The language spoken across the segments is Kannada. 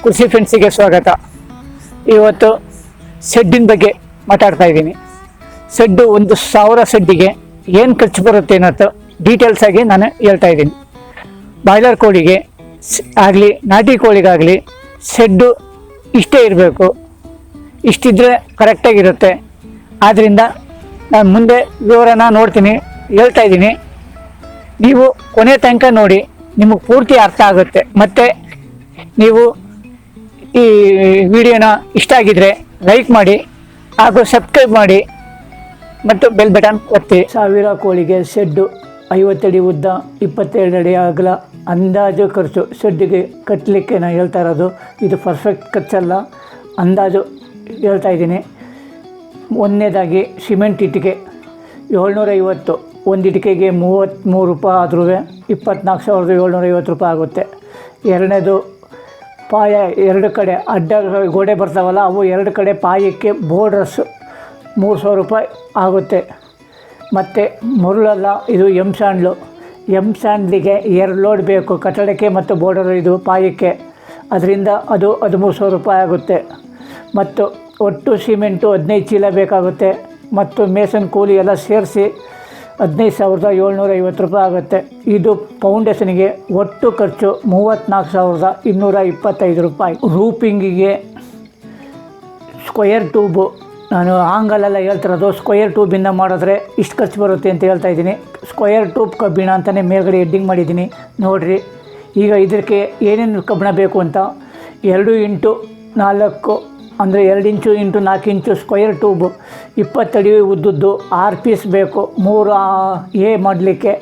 ಕೃಷಿ ಫ್ರೆಂಡ್ಸಿಗೆ ಸ್ವಾಗತ. ಇವತ್ತು ಸೆಡ್ಡಿನ ಬಗ್ಗೆ ಮಾತಾಡ್ತಾ ಇದ್ದೀನಿ. ಸೆಡ್ಡು 1,000 ಸೆಡ್ಡಿಗೆ ಏನು ಖರ್ಚು ಬರುತ್ತೆ ಅನ್ನೋದು ಡೀಟೇಲ್ಸ್ ಆಗಿ ನಾನು ಹೇಳ್ತಾ ಇದ್ದೀನಿ. ಬಾಯ್ಲರ್ ಕೋಳಿಗೆ ಆಗಲಿ ನಾಟಿ ಕೋಳಿಗಾಗಲಿ ಸೆಡ್ಡು ಇಷ್ಟೇ ಇರಬೇಕು, ಇಷ್ಟಿದ್ರೆ ಕರೆಕ್ಟಾಗಿರುತ್ತೆ. ಆದ್ದರಿಂದ ನಾನು ಮುಂದೆ ವಿವರನ ನೋಡ್ತೀನಿ, ಹೇಳ್ತಾ ಇದ್ದೀನಿ. ನೀವು ಕೊನೆ ತನಕ ನೋಡಿ, ನಿಮಗೆ ಪೂರ್ತಿ ಅರ್ಥ ಆಗುತ್ತೆ. ಮತ್ತು ನೀವು ಈ ವಿಡಿಯೋನ ಇಷ್ಟ ಆಗಿದ್ರೆ ಲೈಕ್ ಮಾಡಿ ಹಾಗೂ ಸಬ್ಸ್ಕ್ರೈಬ್ ಮಾಡಿ ಮತ್ತು ಬೆಲ್ ಬಟನ್ ಒತ್ತಿ. 1000 ಕೋಳಿಗೆ ಸೆಡ್ಡು 50 ಅಡಿ ಉದ್ದ, 22 ಅಡಿ ಅಗಲ ಅಂದಾಜು ಖರ್ಚು ಸೆಡ್ಡಿಗೆ ಕಟ್ಟಲಿಕ್ಕೆ ನಾನು ಹೇಳ್ತಾ ಇರೋದು. ಇದು ಪರ್ಫೆಕ್ಟ್ ಖರ್ಚಲ್ಲ, ಅಂದಾಜು ಹೇಳ್ತಾ ಇದ್ದೀನಿ. ಒಂದನೇದಾಗಿ ಸಿಮೆಂಟ್ ಇಟ್ಟಿಗೆ 750, ಒಂದು ಇಟ್ಟಿಗೆಗೆ 33 ರೂಪಾಯಿ ಆದ್ರೂ 24,750 ರೂಪಾಯಿ ಆಗುತ್ತೆ. ಎರಡನೇದು ಪಾಯ, 2 ಕಡೆ ಅಡ್ಡ ಗೋಡೆ ಬರ್ತಾವಲ್ಲ, ಅವು 2 ಕಡೆ ಪಾಯಕ್ಕೆ ಬೋರ್ಡರ್ಸ್ 300 ರೂಪಾಯಿ ಆಗುತ್ತೆ. ಮತ್ತು ಮರಳಲ್ಲ, ಇದು ಎಮ್ ಸ್ಯಾಂಡ್ಲಿಗೆ 2 ಲೋಡ್ ಬೇಕು, ಕಟ್ಟಡಕ್ಕೆ ಮತ್ತು ಬೋರ್ಡರ್ ಇದು ಪಾಯಕ್ಕೆ, ಅದರಿಂದ ಅದು 1300 ರೂಪಾಯಿ ಆಗುತ್ತೆ. ಮತ್ತು ಒಟ್ಟು ಸಿಮೆಂಟು 15 ಚೀಲ ಬೇಕಾಗುತ್ತೆ. ಮತ್ತು ಮೇಸನ್ ಕೂಲಿ ಎಲ್ಲ ಸೇರಿಸಿ 15,750 ರೂಪಾಯಿ ಆಗುತ್ತೆ. ಇದು ಫೌಂಡೇಶನ್ಗೆ ಒಟ್ಟು ಖರ್ಚು 34,225 ರೂಪಾಯಿ. ರೂಪಿಂಗಿಗೆ ಸ್ಕ್ವಯರ್ ಟ್ಯೂಬು, ನಾನು ಆಂಗಲೆಲ್ಲ ಹೇಳ್ತಿರೋದು, ಸ್ಕ್ವಯರ್ ಟ್ಯೂಬಿಂದ ಮಾಡಿದ್ರೆ ಇಷ್ಟು ಖರ್ಚು ಬರುತ್ತೆ ಅಂತ ಹೇಳ್ತಾ ಇದ್ದೀನಿ. ಸ್ಕ್ವಯರ್ ಟ್ಯೂಬ್ ಕಬ್ಬಿಣ ಅಂತಲೇ ಮೇಲ್ಗಡೆ ಹೆಡ್ಡಿಂಗ್ ಮಾಡಿದ್ದೀನಿ, ನೋಡಿರಿ. ಈಗ ಇದಕ್ಕೆ ಏನೇನು ಕಬ್ಬಿಣ ಬೇಕು ಅಂತ 2x4 ಅಂದರೆ 2 ಇಂಚು ಇಂಟು 4 ಇಂಚು ಸ್ಕ್ವಯರ್ ಟ್ಯೂಬು 20 ಅಡಿ ಉದ್ದದ್ದು 6 ಪೀಸ್ ಬೇಕು. 3 ಎ ಮಾಡಲಿಕ್ಕೆ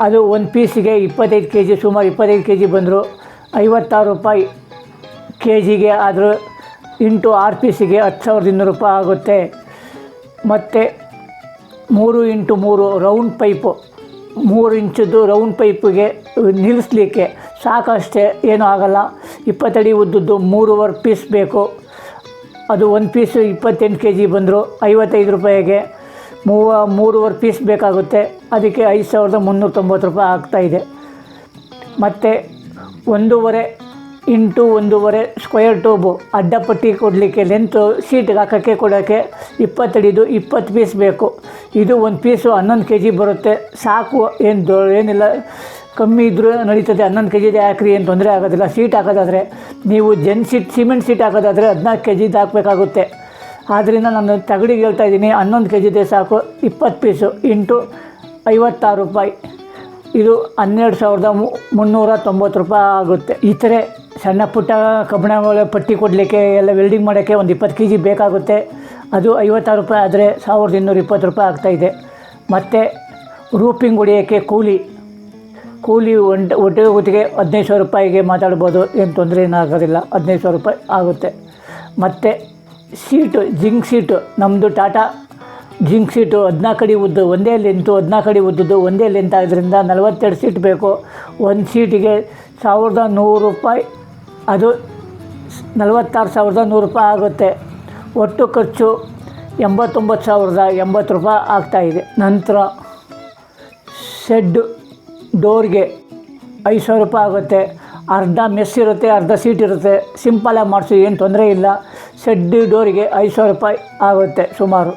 ಅದು ಒಂದು ಪೀಸಿಗೆ 25 kg, ಸುಮಾರು 25 kg ಬಂದರು 56 ರೂಪಾಯಿ kgಗೆ. ಆದರೂ ಇಂಟು 6 ಪೀಸಿಗೆ 10,200 ರೂಪಾಯಿ ಆಗುತ್ತೆ. ಮತ್ತು 3x3 ರೌಂಡ್ ಪೈಪು, 3 ಇಂಚದ್ದು ರೌಂಡ್ ಪೈಪಿಗೆ ನಿಲ್ಲಿಸ್ಲಿಕ್ಕೆ ಸಾಕಷ್ಟೇ, ಏನೂ ಆಗೋಲ್ಲ. 20 ಅಡಿ ಉದ್ದದ್ದು 3.5 ಪೀಸ್ ಬೇಕು. ಅದು ಒಂದು ಪೀಸು 28 kg ಬಂದರು 55 ರೂಪಾಯಿಗೆ. 3.5 ಪೀಸ್ ಬೇಕಾಗುತ್ತೆ, ಅದಕ್ಕೆ 5,390 ರೂಪಾಯಿ ಆಗ್ತಾಯಿದೆ. ಮತ್ತು 1.5 ಇಂಟು 1.5 ಸ್ಕ್ವಯರ್ ಟ್ಯೂಬು ಅಡ್ಡಪಟ್ಟಿ ಕೊಡಲಿಕ್ಕೆ, ಲೆಂತು ಸೀಟಿಗೆ ಹಾಕೋಕ್ಕೆ ಕೊಡೋಕ್ಕೆ 20 ಅಡಿದು 20 ಪೀಸ್ ಬೇಕು. ಇದು ಒಂದು ಪೀಸು 11 kg ಬರುತ್ತೆ, ಸಾಕು. ಏನಿಲ್ಲ, ಕಮ್ಮಿ ಇದ್ದರೂ ನಡೀತದೆ. 11 kg ಹಾಕ್ರಿ, ಏನು ತೊಂದರೆ ಆಗೋದಿಲ್ಲ. ಸೀಟ್ ಹಾಕೋದಾದರೆ, ನೀವು ಸಿಮೆಂಟ್ ಸೀಟ್ ಹಾಕೋದಾದರೆ 14 kg ಹಾಕಬೇಕಾಗುತ್ತೆ. ಆದ್ದರಿಂದ ನಾನು ತಗಡಿಗೆ ಹೇಳ್ತಾ ಇದ್ದೀನಿ, 11 kg ಸಾಕು. 20 ಪೀಸು ಇಂಟು 56 ರೂಪಾಯಿ, ಇದು 12,390 ರೂಪಾಯಿ ಆಗುತ್ತೆ. ಈ ಥರ ಸಣ್ಣ ಪುಟ್ಟ ಕಬ್ಬಿಣಗಳ ಪಟ್ಟಿ ಕೊಡಲಿಕ್ಕೆ ಎಲ್ಲ ವೆಲ್ಡಿಂಗ್ ಮಾಡೋಕ್ಕೆ ಒಂದು 20 kg ಬೇಕಾಗುತ್ತೆ. ಅದು 56 ರೂಪಾಯಿ ಆದರೆ 1,220 ರೂಪಾಯಿ ಆಗ್ತಾಯಿದೆ. ಮತ್ತು ರೂಪಿಂಗ್ ಹೊಡೆಯೋಕ್ಕೆ ಕೂಲಿ ಒಟ್ಟಿಗೆ 15,000 ರೂಪಾಯಿಗೆ ಮಾತಾಡ್ಬೋದು, ಏನು ತೊಂದರೆ ಏನಾಗೋದಿಲ್ಲ. 15,000 ರೂಪಾಯಿ ಆಗುತ್ತೆ. ಮತ್ತು ಸೀಟು, ಜಿಂಕ್ ಸೀಟು, ನಮ್ಮದು ಟಾಟಾ ಜಿಂಕ್ ಸೀಟು 14 ಅಡಿ ಉದ್ದು, ಒಂದೇ ಲೆಂತು 14 ಅಡಿ ಉದ್ದದ್ದು ಒಂದೇ ಲೆಂತ್ ಆದ್ದರಿಂದ 42 ಸೀಟ್ ಬೇಕು. ಒಂದು ಸೀಟಿಗೆ 1,100 ರೂಪಾಯಿ, ಅದು 46,100 ರೂಪಾಯಿ ಆಗುತ್ತೆ. ಒಟ್ಟು ಖರ್ಚು 89,080 ರೂಪಾಯಿ ಆಗ್ತಾಯಿದೆ. ನಂತರ ಶೆಡ್ ಡೋರ್ಗೆ 5,000 ರೂಪಾಯಿ ಆಗುತ್ತೆ. ಅರ್ಧ ಮೆಸ್ ಇರುತ್ತೆ, ಅರ್ಧ ಸೀಟ್ ಇರುತ್ತೆ. ಸಿಂಪಲಾಗಿ ಮಾಡಿಸಿ, ಏನು ತೊಂದರೆ ಇಲ್ಲ. ಶೆಡ್ ಡೋರಿಗೆ 5,000 ರೂಪಾಯಿ ಆಗುತ್ತೆ ಸುಮಾರು.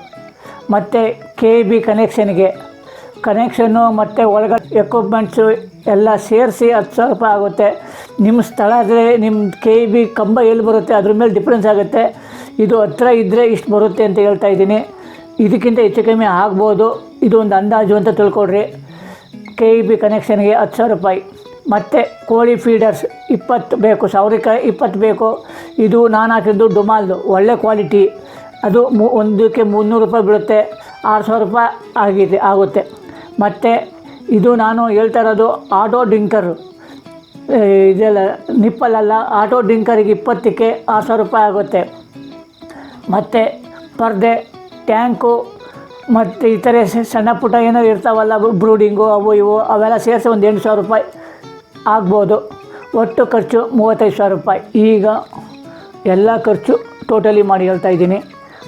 ಮತ್ತು KB ಕನೆಕ್ಷನ್ನು ಮತ್ತು ಒಳಗಡೆ ಎಕ್ವಿಪ್ಮೆಂಟ್ಸು ಎಲ್ಲ ಸೇರಿಸಿ 10,000 ರೂಪಾಯಿ ಆಗುತ್ತೆ. ನಿಮ್ಮ ಸ್ಥಳ ಆದರೆ ನಿಮ್ಮ KB ಕಂಬ ಎಲ್ಲಿ ಬರುತ್ತೆ ಅದ್ರ ಮೇಲೆ ಡಿಫ್ರೆನ್ಸ್ ಆಗುತ್ತೆ. ಇದು ಹತ್ರ ಇದ್ದರೆ ಇಷ್ಟು ಬರುತ್ತೆ ಅಂತ ಹೇಳ್ತಾ ಇದ್ದೀನಿ. ಇದಕ್ಕಿಂತ ಹೆಚ್ಚು ಕಮ್ಮಿ ಆಗ್ಬೋದು, ಇದು ಒಂದು ಅಂದಾಜು ಅಂತ ತಿಳ್ಕೊಡ್ರಿ. KB ಕನೆಕ್ಷನ್ಗೆ 10,000 ರೂಪಾಯಿ. ಮತ್ತು ಕೋಳಿ ಫೀಡರ್ಸ್ 20 ಬೇಕು, 1,000ಕ್ಕೆ 20 ಬೇಕು. ಇದು ನಾನು ಹಾಕಿದ್ದು ಡುಮಾಲ್ದು, ಒಳ್ಳೆ ಕ್ವಾಲಿಟಿ. ಅದು ಒಂದಕ್ಕೆ 300 ರೂಪಾಯಿ ಬೀಳುತ್ತೆ, 6,000 ರೂಪಾಯಿ ಆಗುತ್ತೆ. ಮತ್ತು ಇದು ನಾನು ಹೇಳ್ತಾ ಇರೋದು ಆಟೋ ಡ್ರಿಂಕರು, ಇದೆಲ್ಲ ನಿಪ್ಪಲಲ್ಲ, ಆಟೋ ಡ್ರಿಂಕರಿಗೆ 20ಕ್ಕೆ 6,000 ರೂಪಾಯಿ ಆಗುತ್ತೆ. ಮತ್ತು ಪರ್ದೆ, ಟ್ಯಾಂಕು ಮತ್ತು ಈ ಥರ ಸಣ್ಣ ಪುಟ್ಟ ಏನೋ ಇರ್ತಾವಲ್ಲ, ಬ್ರೂಡಿಂಗು ಅವು ಇವು ಅವೆಲ್ಲ ಸೇರಿಸಿ ಒಂದು 8,000 ರೂಪಾಯಿ ಆಗ್ಬೋದು. ಒಟ್ಟು ಖರ್ಚು 35,000 ರೂಪಾಯಿ. ಈಗ ಎಲ್ಲ ಖರ್ಚು ಟೋಟಲಿ ಮಾಡಿ ಹೇಳ್ತಾ ಇದ್ದೀನಿ.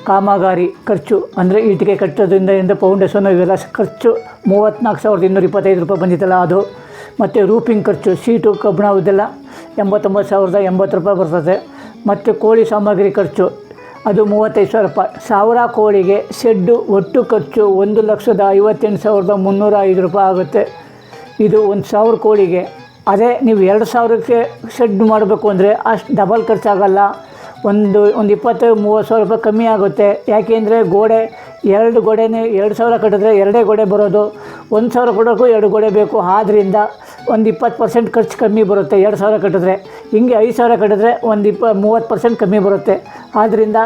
ಕಾಮಗಾರಿ ಖರ್ಚು ಅಂದರೆ ಇಟ್ಟಿಗೆ ಕಟ್ಟೋದ್ರಿಂದ ಫೌಂಡೇಶನ್ ಇವೆಲ್ಲ ಖರ್ಚು 34,225 ರೂಪಾಯಿ ಬಂದಿತ್ತಲ್ಲ ಅದು. ಮತ್ತು ರೂಪಿಂಗ್ ಖರ್ಚು, ಶೀಟು ಕಬ್ಬಣ ಇದೆಲ್ಲ 89,080 ರೂಪಾಯಿ ಬರ್ತದೆ. ಮತ್ತು ಕೋಳಿ ಸಾಮಗ್ರಿ ಖರ್ಚು ಅದು 35,000 ರೂಪಾಯಿ. 1000 ಕೋಳಿಗೆ ಶೆಡ್ಡು ಒಟ್ಟು ಖರ್ಚು 1,58,305 ರೂಪಾಯಿ ಆಗುತ್ತೆ. ಇದು 1,000 ಕೋಳಿಗೆ. ಅದೇ ನೀವು 2,000ಕ್ಕೆ ಶೆಡ್ ಮಾಡಬೇಕು ಅಂದರೆ ಅಷ್ಟು ಡಬಲ್ ಖರ್ಚಾಗಲ್ಲ. ಒಂದು 20,000-30,000 ರೂಪಾಯಿ ಕಮ್ಮಿ ಆಗುತ್ತೆ. ಯಾಕೆಂದರೆ ಗೋಡೆ 2 ಗೋಡೆನೇ 2,000 ಕಟ್ಟಿದ್ರೆ 2 ಗೋಡೆ ಬರೋದು, 1,000 ಕೊಡೋಕ್ಕೂ 2 ಗೋಡೆ ಬೇಕು. ಆದ್ದರಿಂದ ಒಂದು 20% ಖರ್ಚು ಕಮ್ಮಿ ಬರುತ್ತೆ 2,000 ಕಟ್ಟಿದ್ರೆ. ಹಿಂಗೆ 5,000 ಕಟ್ಟಿದ್ರೆ ಒಂದು 30% ಕಮ್ಮಿ ಬರುತ್ತೆ. ಆದ್ದರಿಂದ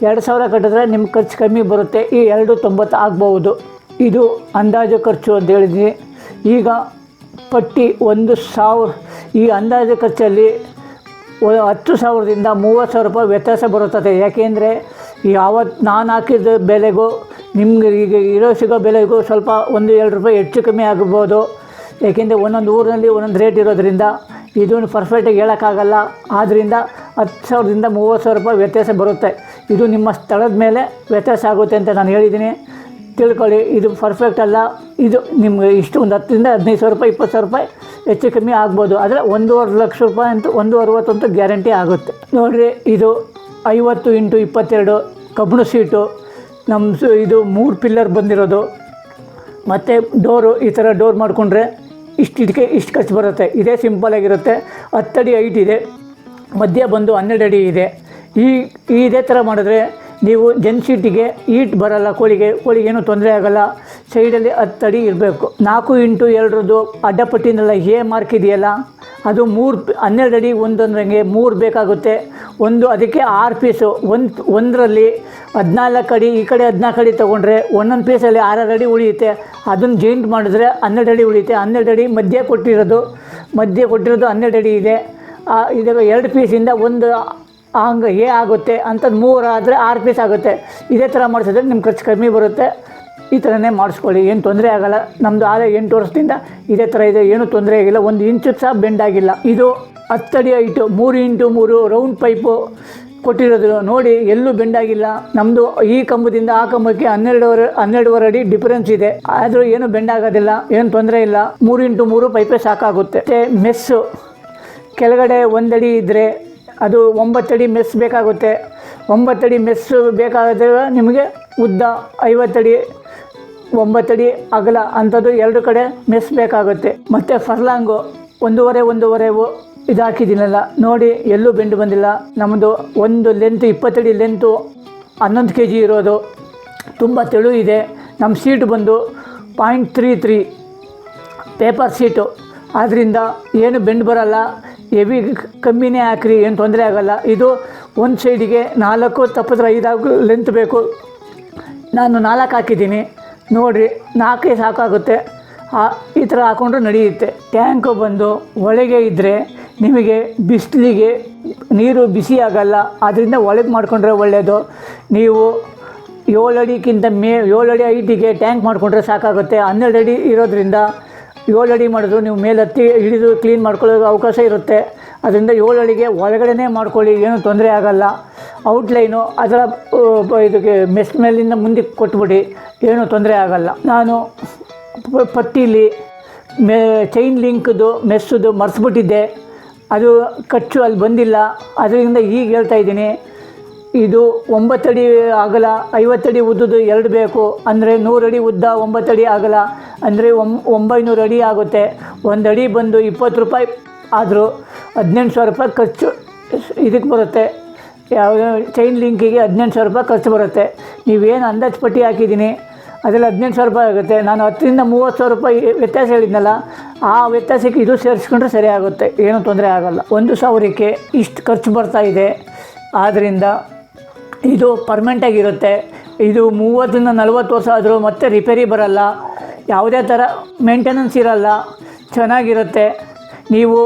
2,000 ಕಟ್ಟಿದ್ರೆ ನಿಮ್ಮ ಖರ್ಚು ಕಮ್ಮಿ ಬರುತ್ತೆ. ಈ 290 ಆಗ್ಬೋದು. ಇದು ಅಂದಾಜು ಖರ್ಚು ಅಂತ ಹೇಳಿದ್ವಿ. ಈಗ ಪಟ್ಟಿ 1,000. ಈ ಅಂದಾಜು ಖರ್ಚಲ್ಲಿ 10,000ದಿಂದ 30,000 ರೂಪಾಯಿ ವ್ಯತ್ಯಾಸ ಬರುತ್ತದೆ. ಯಾಕೆಂದರೆ ಯಾವತ್ತು ನಾನು ಹಾಕಿದ ಬೆಲೆಗೂ ನಿಮ್ಗೆ ಈಗ ಸಿಗೋ ಬೆಲೆಗೂ ಸ್ವಲ್ಪ 1-2 ರೂಪಾಯಿ ಹೆಚ್ಚು ಕಮ್ಮಿ ಆಗ್ಬೋದು. ಏಕೆಂದರೆ ಒಂದೊಂದು ಊರಿನಲ್ಲಿ ಒಂದೊಂದು ರೇಟ್ ಇರೋದ್ರಿಂದ ಇದನ್ನು ಪರ್ಫೆಕ್ಟಾಗಿ ಹೇಳೋಕ್ಕಾಗಲ್ಲ. ಆದ್ದರಿಂದ 10,000ದಿಂದ 30,000 ರೂಪಾಯಿ ವ್ಯತ್ಯಾಸ ಬರುತ್ತೆ. ಇದು ನಿಮ್ಮ ಸ್ಥಳದ ಮೇಲೆ ವ್ಯತ್ಯಾಸ ಆಗುತ್ತೆ ಅಂತ ನಾನು ಹೇಳಿದ್ದೀನಿ, ತಿಳ್ಕೊಳ್ಳಿ. ಇದು ಪರ್ಫೆಕ್ಟ್ ಅಲ್ಲ. ಇದು ನಿಮ್ಗೆ ಇಷ್ಟು ಒಂದು 10ರಿಂದ 15,000 ರೂಪಾಯಿ 20,000 ರೂಪಾಯಿ ಹೆಚ್ಚು ಕಮ್ಮಿ ಆಗ್ಬೋದು. ಆದರೆ 1.5 ಲಕ್ಷ ರೂಪಾಯಿ ಅಂತೂ 1.60 ಅಂತೂ ಗ್ಯಾರಂಟಿ ಆಗುತ್ತೆ. ನೋಡಿರಿ, ಇದು 50 × 22 ಕಬ್ಬಣ ಸೀಟು. ಇದು 3 ಪಿಲ್ಲರ್ ಬಂದಿರೋದು. ಮತ್ತು ಡೋರು ಈ ಥರ ಡೋರ್ ಮಾಡಿಕೊಂಡ್ರೆ ಇಷ್ಟು ಖರ್ಚು ಬರುತ್ತೆ. ಇದೇ ಸಿಂಪಲಾಗಿರುತ್ತೆ. 10 ಅಡಿ ಹೈಟ್ ಇದೆ, ಮಧ್ಯ ಬಂದು 12 ಅಡಿ ಇದೆ. ಇದೇ ಥರ ಮಾಡಿದ್ರೆ ನೀವು ಜೆನ್ಸೀಟಿಗೆ ಈಟ್ ಬರಲ್ಲ, ಕೋಳಿಗೇನು ತೊಂದರೆ ಆಗೋಲ್ಲ. ಸೈಡಲ್ಲಿ 10 ಅಡಿ ಇರಬೇಕು. 4 × 2 ಅಡ್ಡಪಟ್ಟಿನೆಲ್ಲ ಮಾರ್ಕ್ ಇದೆಯಲ್ಲ, ಅದು 12 ಅಡಿ ಒಂದೊಂದಂಗೆ 3 ಬೇಕಾಗುತ್ತೆ. ಅದಕ್ಕೆ 6 ಪೀಸು. ಒಂದರಲ್ಲಿ 14 ಅಡಿ, ಈ ಕಡೆ 14 ಅಡಿ ತೊಗೊಂಡ್ರೆ ಒಂದೊಂದು ಪೀಸಲ್ಲಿ 6 ಅಡಿ ಉಳಿಯುತ್ತೆ. ಅದನ್ನು ಜಾಯಿಂಟ್ ಮಾಡಿದ್ರೆ 12 ಅಡಿ ಉಳಿಯುತ್ತೆ. 12 ಅಡಿ ಮಧ್ಯೆ ಕೊಟ್ಟಿರೋದು 12 ಅಡಿ ಇದೆ. ಇದರ 2 ಪೀಸಿಂದ ಒಂದು ಹಂಗೆ ಆಗುತ್ತೆ. ಅಂಥದ್ದು 3 ಆದರೆ 6 ಪೀಸ್ ಆಗುತ್ತೆ. ಇದೇ ಥರ ಮಾಡಿಸಿದ್ರೆ ನಿಮ್ಮ ಖರ್ಚು ಕಮ್ಮಿ ಬರುತ್ತೆ. ಈ ಥರನೇ ಮಾಡಿಸ್ಕೊಳ್ಳಿ, ಏನು ತೊಂದರೆ ಆಗೋಲ್ಲ. ನಮ್ಮದು ಆದ 8 ವರ್ಷದಿಂದ ಇದೇ ಥರ ಇದೆ, ಏನೂ ತೊಂದರೆ ಆಗಿಲ್ಲ. 1 ಇಂಚು ಸಹ ಬೆಂಡ್ ಆಗಿಲ್ಲ. ಇದು 10 ಅಡಿ ಹೈಟು, 3 × 3 ರೌಂಡ್ ಪೈಪು ಕೊಟ್ಟಿರೋದು ನೋಡಿ, ಎಲ್ಲೂ ಬೆಂಡಾಗಿಲ್ಲ. ನಮ್ಮದು ಈ ಕಂಬದಿಂದ ಆ ಕಂಬಕ್ಕೆ 12.5 ಅಡಿ ಡಿಫ್ರೆನ್ಸ್ ಇದೆ. ಆದರೂ ಏನು ಬೆಂಡಾಗೋದಿಲ್ಲ, ಏನು ತೊಂದರೆ ಇಲ್ಲ. 3 × 3 ಪೈಪೇ ಸಾಕಾಗುತ್ತೆ. ಮತ್ತು ಮೆಸ್ಸು ಕೆಳಗಡೆ 1 ಅಡಿ ಇದ್ದರೆ ಅದು 9 ಅಡಿ ಮೆಸ್ ಬೇಕಾಗುತ್ತೆ. 9 ಅಡಿ ಮೆಸ್ಸು ಬೇಕಾದರೆ ನಿಮಗೆ ಉದ್ದ 50 ಅಡಿ 9 ಅಡಿ ಅಗಲ ಅಂಥದ್ದು 2 ಕಡೆ ಮೆಸ್ ಬೇಕಾಗುತ್ತೆ. ಮತ್ತು ಫರ್ಲಾಂಗು 1.5 ಇದು ಹಾಕಿದ್ದೀನಲ್ಲ ನೋಡಿ, ಎಲ್ಲೂ ಬೆಂಡು ಬಂದಿಲ್ಲ. ನಮ್ಮದು ಒಂದು ಲೆಂತ್ 20 ಅಡಿ ಲೆಂತು 11 kg ಇರೋದು, ತುಂಬ ತೆಳು ಇದೆ. ನಮ್ಮ ಸೀಟು ಬಂದು 0.33 ಪೇಪರ್ ಸೀಟು. ಆದ್ದರಿಂದ ಏನು ಬೆಂಡು ಬರೋಲ್ಲ. ಹೆವಿ ಕಮ್ಮಿನೇ ಹಾಕ್ರಿ, ಏನು ತೊಂದರೆ ಆಗೋಲ್ಲ. ಇದು ಒಂದು ಸೈಡಿಗೆ 4 ತಪ್ಪಿದ್ರೆ 5 ಲೆಂತ್ ಬೇಕು. ನಾನು 4 ಹಾಕಿದ್ದೀನಿ ನೋಡಿರಿ, 4 ಸಾಕಾಗುತ್ತೆ. ಈ ಥರ ಹಾಕ್ಕೊಂಡ್ರೆ ನಡೆಯುತ್ತೆ. ಟ್ಯಾಂಕು ಬಂದು ಒಳಗೆ ಇದ್ದರೆ ನಿಮಗೆ ಬಿಸಿಲಿಗೆ ನೀರು ಬಿಸಿ ಆಗೋಲ್ಲ. ಆದ್ದರಿಂದ ಒಳಗೆ ಮಾಡಿಕೊಂಡ್ರೆ ಒಳ್ಳೆಯದು. ನೀವು 7 ಅಡಿಗಿಂತ 7 ಅಡಿ ಹೈಟಿಗೆ ಟ್ಯಾಂಕ್ ಮಾಡಿಕೊಂಡ್ರೆ ಸಾಕಾಗುತ್ತೆ. 12 ಅಡಿ ಇರೋದ್ರಿಂದ 7 ಅಡಿ ಮಾಡಿದ್ರು ನೀವು ಮೇಲೆ ಹತ್ತಿ ಹಿಡಿದು ಕ್ಲೀನ್ ಮಾಡ್ಕೊಳ್ಳೋ ಅವಕಾಶ ಇರುತ್ತೆ. ಅದರಿಂದ 7 ಅಡಿಗೆ ಒಳಗಡೆ ಮಾಡ್ಕೊಳ್ಳಿ, ಏನೂ ತೊಂದರೆ ಆಗೋಲ್ಲ. ಔಟ್ಲೈನು ಅದರ ಇದಕ್ಕೆ ಮೆಸ್ ಮೇಲಿಂದ ಮುಂದಕ್ಕೆ ಕೊಟ್ಬಿಡಿ, ಏನೂ ತೊಂದರೆ ಆಗೋಲ್ಲ. ನಾನು ಪಟ್ಟೀಲಿ ಚೈನ್ ಲಿಂಕ್ದು ಮೆಸ್ಸುದು ಮರೆಸ್ಬಿಟ್ಟಿದ್ದೆ, ಅದು ಖರ್ಚು ಅಲ್ಲಿ ಬಂದಿಲ್ಲ. ಅದರಿಂದ ಈಗ ಹೇಳ್ತಾ ಇದ್ದೀನಿ. ಇದು 9 ಅಡಿ ಅಗಲ 50 ಅಡಿ ಉದ್ದದ್ದು 2 ಬೇಕು. ಅಂದರೆ 100 ಅಡಿ ಉದ್ದ 9 ಅಡಿ ಅಗಲ ಅಂದರೆ 900 ಅಡಿ ಆಗುತ್ತೆ. 1 ಅಡಿ ಬಂದು 20 ರೂಪಾಯಿ ಆದರೂ 18,000 ರೂಪಾಯಿ ಖರ್ಚು ಇದಕ್ಕೆ ಬರುತ್ತೆ. ಯಾವುದೇ ಚೈನ್ ಲಿಂಕಿಗೆ 18,000 ರೂಪಾಯಿ ಖರ್ಚು ಬರುತ್ತೆ. ನೀವೇನು ಅಂದಾಜು ಪಟ್ಟಿ ಹಾಕಿದ್ದೀನಿ ಅದರಲ್ಲಿ 18,000 ರೂಪಾಯಿ ಆಗುತ್ತೆ. ನಾನು 10ರಿಂದ 30,000 ರೂಪಾಯಿ ವ್ಯತ್ಯಾಸ ಹೇಳಿದ್ನಲ್ಲ, ಆ ವ್ಯತ್ಯಾಸಕ್ಕೆ ಇದು ಸೇರಿಸ್ಕೊಂಡ್ರೆ ಸರಿ ಆಗುತ್ತೆ, ಏನೂ ತೊಂದರೆ ಆಗೋಲ್ಲ. 1,000ಕ್ಕೆ ಇಷ್ಟು ಖರ್ಚು ಬರ್ತಾಯಿದೆ. ಆದ್ದರಿಂದ ಇದು ಪರ್ಮನೆಂಟಾಗಿರುತ್ತೆ. ಇದು 30ರಿಂದ 40 ವರ್ಷ ಆದರೂ ಮತ್ತೆ ರಿಪೇರಿ ಬರೋಲ್ಲ, ಯಾವುದೇ ಥರ ಮೇಂಟೆನೆನ್ಸ್ ಇರೋಲ್ಲ, ಚೆನ್ನಾಗಿರುತ್ತೆ. ನೀವು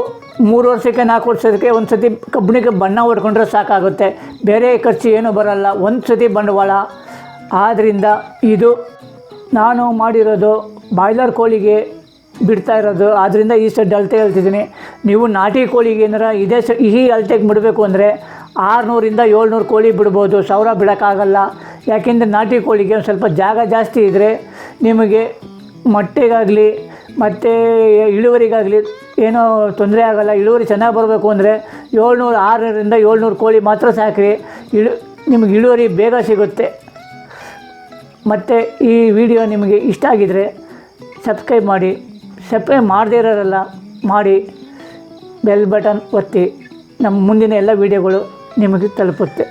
3 ವರ್ಷಕ್ಕೆ 4 ವರ್ಷಕ್ಕೆ ಒಂದು ಸತಿ ಕಬ್ಬಿಣಿಗೆ ಬಣ್ಣ ಹೊಡ್ಕೊಂಡ್ರೆ ಸಾಕಾಗುತ್ತೆ. ಬೇರೆ ಖರ್ಚು ಏನೂ ಬರೋಲ್ಲ, ಒಂದು ಸತಿ ಬಂಡವಾಳ. ಆದ್ದರಿಂದ ಇದು ನಾನು ಮಾಡಿರೋದು ಬಾಯ್ಲರ್ ಕೋಳಿಗೆ ಬಿಡ್ತಾ ಇರೋದು. ಆದ್ದರಿಂದ ಈ ಸೆಡ್ ಅಳತೆ ಹೇಳ್ತಿದ್ದೀನಿ. ನೀವು ನಾಟಿ ಕೋಳಿಗೆ ಏನಾರ ಈ ಅಳತೆಗೆ ಬಿಡಬೇಕು ಅಂದರೆ 600ರಿಂದ 700 ಕೋಳಿ ಬಿಡ್ಬೋದು, 1000 ಬಿಡೋಕ್ಕಾಗಲ್ಲ. ಯಾಕೆಂದರೆ ನಾಟಿ ಕೋಳಿಗೆ ಒಂದು ಸ್ವಲ್ಪ ಜಾಗ ಜಾಸ್ತಿ ಇದ್ದರೆ ನಿಮಗೆ ಮೊಟ್ಟೆಗಾಗಲಿ ಮತ್ತು ಇಳುವರಿಗಾಗಲಿ ಏನೋ ತೊಂದರೆ ಆಗೋಲ್ಲ. ಇಳುವರಿ ಚೆನ್ನಾಗಿ ಬರಬೇಕು ಅಂದರೆ 600 700 ಕೋಳಿ ಮಾತ್ರ ಸಾಕ್ರಿ, ನಿಮಗೆ ಇಳುವರಿ ಬೇಗ ಸಿಗುತ್ತೆ. ಮತ್ತು ಈ ವಿಡಿಯೋ ನಿಮಗೆ ಇಷ್ಟ ಆಗಿದರೆ ಸಬ್ಸ್ಕ್ರೈಬ್ ಮಾಡಿ, ಸಬ್ಸ್ಕ್ರೈಬ್ ಮಾಡದೇ ಇರೋರೆಲ್ಲ ಮಾಡಿ, ಬೆಲ್ ಬಟನ್ ಒತ್ತಿ. ನಮ್ಮ ಮುಂದಿನ ಎಲ್ಲ ವೀಡಿಯೋಗಳು ನಿಮಗೆ ತಲುಪುತ್ತೆ.